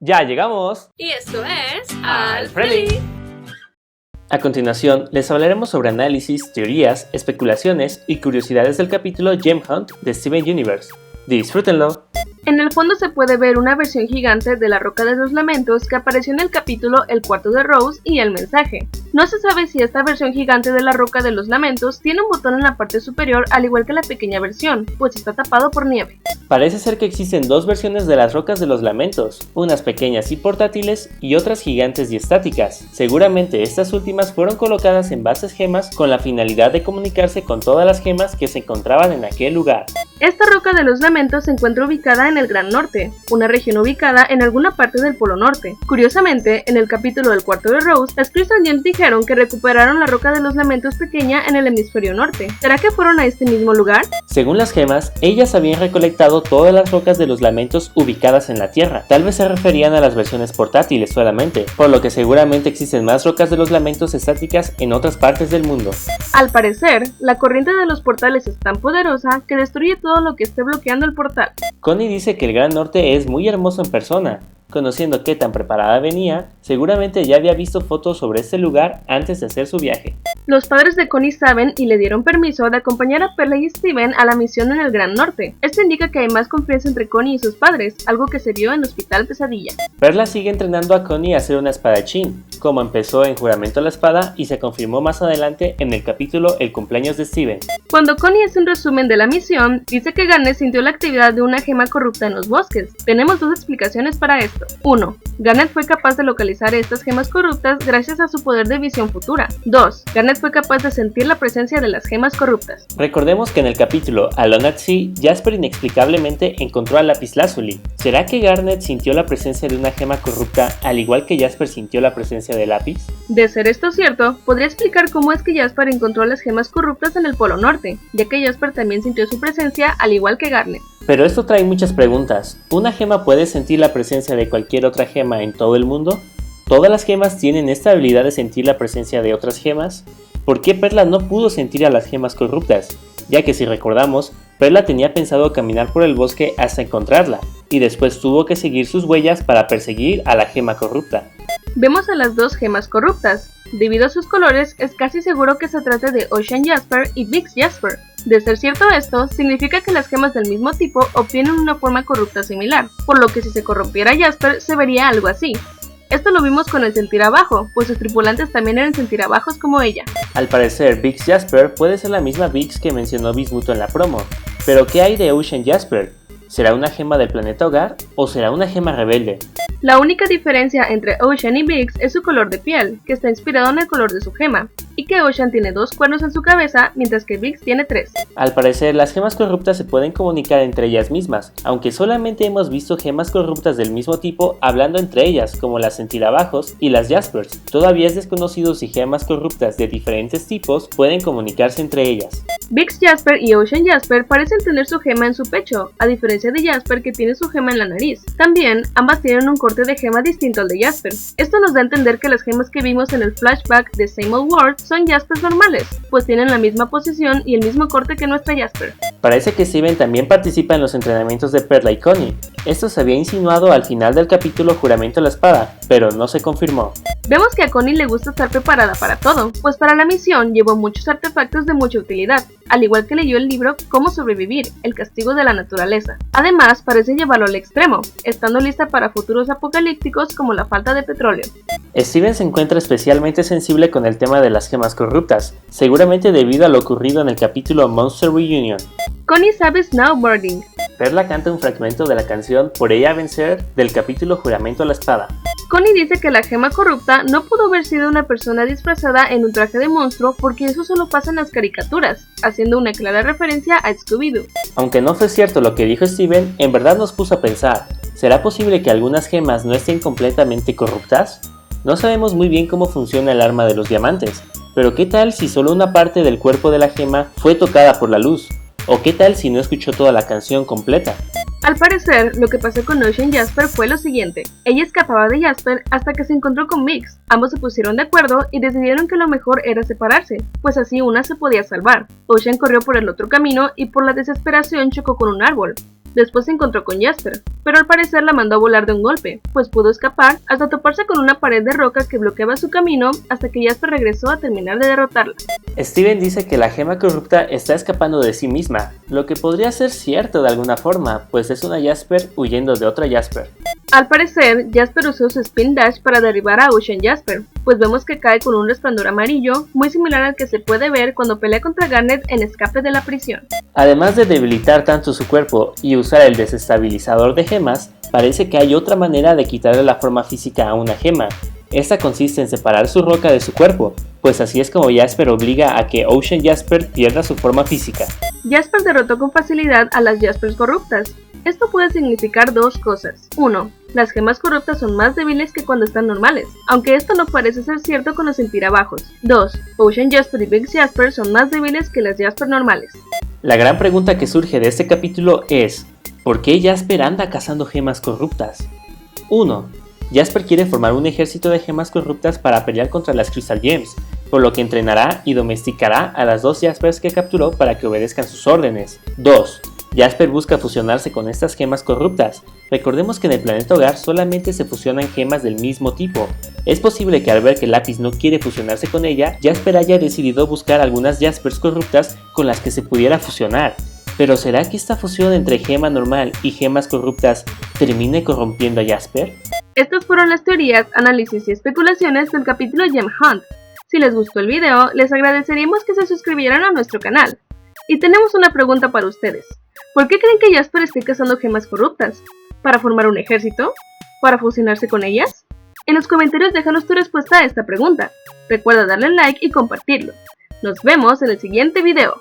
¡Ya llegamos! Y esto es Al Freddy. A continuación, les hablaremos sobre análisis, teorías, especulaciones y curiosidades del capítulo Gem Hunt de Steven Universe. ¡Disfrútenlo! En el fondo se puede ver una versión gigante de la Roca de los Lamentos que apareció en el capítulo El cuarto de Rose y el mensaje. No se sabe si esta versión gigante de la Roca de los Lamentos tiene un botón en la parte superior al igual que la pequeña versión, pues está tapado por nieve. Parece ser que existen dos versiones de las Rocas de los Lamentos, unas pequeñas y portátiles y otras gigantes y estáticas. Seguramente estas últimas fueron colocadas en bases gemas con la finalidad de comunicarse con todas las gemas que se encontraban en aquel lugar. Esta Roca de los Lamentos se encuentra ubicada en el Gran Norte, una región ubicada en alguna parte del Polo Norte. Curiosamente, en el capítulo del cuarto de Rose, las Crystal Gems dijeron que recuperaron la Roca de los Lamentos pequeña en el hemisferio norte. ¿Será que fueron a este mismo lugar? Según las gemas, ellas habían recolectado todas las Rocas de los Lamentos ubicadas en la Tierra. Tal vez se referían a las versiones portátiles solamente, por lo que seguramente existen más Rocas de los Lamentos estáticas en otras partes del mundo. Al parecer, la corriente de los portales es tan poderosa que destruye todo lo que esté bloqueando el portal. Connie dice que el Gran Norte es muy hermoso en persona. Conociendo qué tan preparada venía, seguramente ya había visto fotos sobre este lugar antes de hacer su viaje. Los padres de Connie saben y le dieron permiso de acompañar a Perla y Steven a la misión en el Gran Norte. Esto indica que hay más confianza entre Connie y sus padres, algo que se vio en Hospital Pesadilla. Perla sigue entrenando a Connie a ser una espadachín, como empezó en Juramento a la Espada y se confirmó más adelante en el capítulo El cumpleaños de Steven. Cuando Connie hace un resumen de la misión, dice que Garnet sintió la actividad de una gema corrupta en los bosques. Tenemos dos explicaciones para esto. 1. Garnet fue capaz de localizar estas gemas corruptas gracias a su poder de visión futura. 2. Garnet fue capaz de sentir la presencia de las gemas corruptas. Recordemos que en el capítulo Alone at Sea, Jasper inexplicablemente encontró al lapislázuli. ¿Será que Garnet sintió la presencia de una gema corrupta al igual que Jasper sintió la presencia de lápiz? De ser esto cierto, podría explicar cómo es que Jasper encontró las gemas corruptas en el Polo Norte, ya que Jasper también sintió su presencia al igual que Garnet. Pero esto trae muchas preguntas. ¿Una gema puede sentir la presencia de cualquier otra gema en todo el mundo? ¿Todas las gemas tienen esta habilidad de sentir la presencia de otras gemas? ¿Por qué Perla no pudo sentir a las gemas corruptas? Ya que si recordamos, Perla tenía pensado caminar por el bosque hasta encontrarla, y después tuvo que seguir sus huellas para perseguir a la gema corrupta. Vemos a las dos gemas corruptas. Debido a sus colores, es casi seguro que se trate de Ocean Jasper y Vix Jasper. De ser cierto esto, significa que las gemas del mismo tipo obtienen una forma corrupta similar, por lo que si se corrompiera Jasper se vería algo así. Esto lo vimos con el Sentir Abajo, pues sus tripulantes también eran Sentir Abajos como ella. Al parecer, Vix Jasper puede ser la misma Vix que mencionó Bismuto en la promo. Pero ¿qué hay de Ocean Jasper? ¿Será una gema del planeta hogar o será una gema rebelde? La única diferencia entre Ocean y Vix es su color de piel, que está inspirado en el color de su gema, y que Ocean tiene 2 cuernos en su cabeza, mientras que Vix tiene 3. Al parecer, las gemas corruptas se pueden comunicar entre ellas mismas, aunque solamente hemos visto gemas corruptas del mismo tipo hablando entre ellas, como las Sentirabajos y las Jaspers. Todavía es desconocido si gemas corruptas de diferentes tipos pueden comunicarse entre ellas. Vix Jasper y Ocean Jasper parecen tener su gema en su pecho, a diferencia de Jasper que tiene su gema en la nariz. También, ambas tienen un corte de gema distinto al de Jasper. Esto nos da a entender que las gemas que vimos en el flashback de Same Old World son Jaspers normales, pues tienen la misma posición y el mismo corte que nuestra Jasper. Parece que Steven también participa en los entrenamientos de Perla y Connie. Esto se había insinuado al final del capítulo Juramento a la Espada, pero no se confirmó. Vemos que a Connie le gusta estar preparada para todo, pues para la misión llevó muchos artefactos de mucha utilidad, al igual que leyó el libro Cómo sobrevivir, el castigo de la naturaleza. Además, parece llevarlo al extremo, estando lista para futuros apocalípticos como la falta de petróleo. Steven se encuentra especialmente sensible con el tema de las gemas corruptas, seguramente debido a lo ocurrido en el capítulo Monster Reunion. Connie sabe snowboarding. Perla canta un fragmento de la canción Por ella vencer del capítulo Juramento a la Espada. Connie dice que la gema corrupta no pudo haber sido una persona disfrazada en un traje de monstruo porque eso solo pasa en las caricaturas, haciendo una clara referencia a Scooby-Doo. Aunque no fue cierto lo que dijo Steven, en verdad nos puso a pensar, ¿será posible que algunas gemas no estén completamente corruptas? No sabemos muy bien cómo funciona el arma de los diamantes, pero ¿qué tal si solo una parte del cuerpo de la gema fue tocada por la luz? ¿O qué tal si no escuchó toda la canción completa? Al parecer, lo que pasó con Ocean Jasper fue lo siguiente. Ella escapaba de Jasper hasta que se encontró con Vix. Ambos se pusieron de acuerdo y decidieron que lo mejor era separarse, pues así una se podía salvar. Ocean corrió por el otro camino y por la desesperación chocó con un árbol. Después se encontró con Jasper, pero al parecer la mandó a volar de un golpe, pues pudo escapar hasta toparse con una pared de roca que bloqueaba su camino hasta que Jasper regresó a terminar de derrotarla. Steven dice que la gema corrupta está escapando de sí misma, lo que podría ser cierto de alguna forma, pues es una Jasper huyendo de otra Jasper. Al parecer, Jasper usó su Spin Dash para derribar a Ocean Jasper, pues vemos que cae con un resplandor amarillo, muy similar al que se puede ver cuando pelea contra Garnet en Escape de la prisión. Además de debilitar tanto su cuerpo y usar el desestabilizador de gemas, parece que hay otra manera de quitarle la forma física a una gema. Esta consiste en separar su roca de su cuerpo, pues así es como Jasper obliga a que Ocean Jasper pierda su forma física. Jasper derrotó con facilidad a las Jaspers corruptas. Esto puede significar dos cosas. 1. Las gemas corruptas son más débiles que cuando están normales, aunque esto no parece ser cierto con los centirabajos. 2. Ocean Jasper y Big Jasper son más débiles que las Jasper normales. La gran pregunta que surge de este capítulo es, ¿por qué Jasper anda cazando gemas corruptas? 1. Jasper quiere formar un ejército de gemas corruptas para pelear contra las Crystal Gems, por lo que entrenará y domesticará a las dos Jaspers que capturó para que obedezcan sus órdenes. 2. Jasper busca fusionarse con estas gemas corruptas. Recordemos que en el planeta hogar solamente se fusionan gemas del mismo tipo. Es posible que al ver que Lápiz no quiere fusionarse con ella, Jasper haya decidido buscar algunas Jaspers corruptas con las que se pudiera fusionar. Pero ¿será que esta fusión entre gema normal y gemas corruptas termine corrompiendo a Jasper? Estas fueron las teorías, análisis y especulaciones del capítulo Gem Hunt. Si les gustó el video, les agradeceríamos que se suscribieran a nuestro canal. Y tenemos una pregunta para ustedes. ¿Por qué creen que Jasper esté cazando gemas corruptas? ¿Para formar un ejército? ¿Para fusionarse con ellas? En los comentarios déjanos tu respuesta a esta pregunta. Recuerda darle like y compartirlo. Nos vemos en el siguiente video.